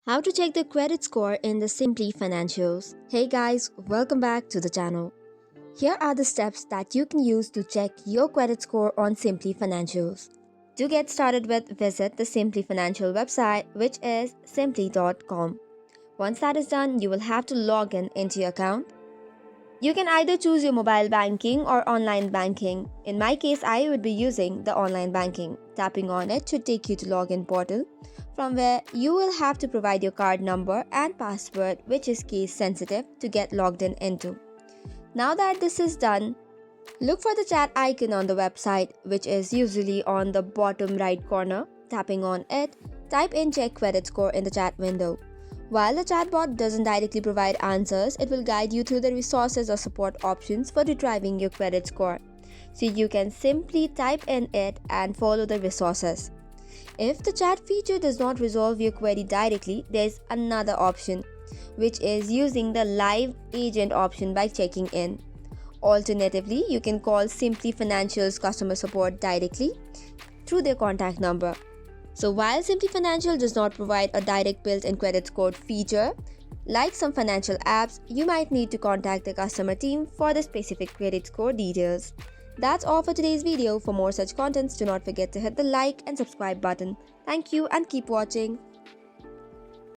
How to check the credit score in the Simply Financials. Hey guys, welcome back to the channel. Here are the steps that you can use to check your credit score on Simply Financials. To get started with, visit the Simply Financial website, which is simply.com. Once that is done, you will have to log in into your account. You can either choose your mobile banking or online banking. In my case, I would be using the online banking. Tapping on it should take you to login portal, from where you will have to provide your card number and password, which is case sensitive, to get logged in into. Now that this is done, look for the chat icon on the website, which is usually on the bottom right corner. Tapping on it, type in check credit score in the chat window. While the chatbot doesn't directly provide answers, it will guide you through the resources or support options for retrieving your credit score. So you can simply type in it and follow the resources. If the chat feature does not resolve your query directly, there's another option, which is using the live agent option by checking in. Alternatively, you can call Simplii Financial's customer support directly through their contact number. So while Simplii Financial does not provide a direct built-in credit score feature, like some financial apps, you might need to contact the customer team for the specific credit score details. That's all for today's video. For more such contents, do not forget to hit the like and subscribe button. Thank you and keep watching.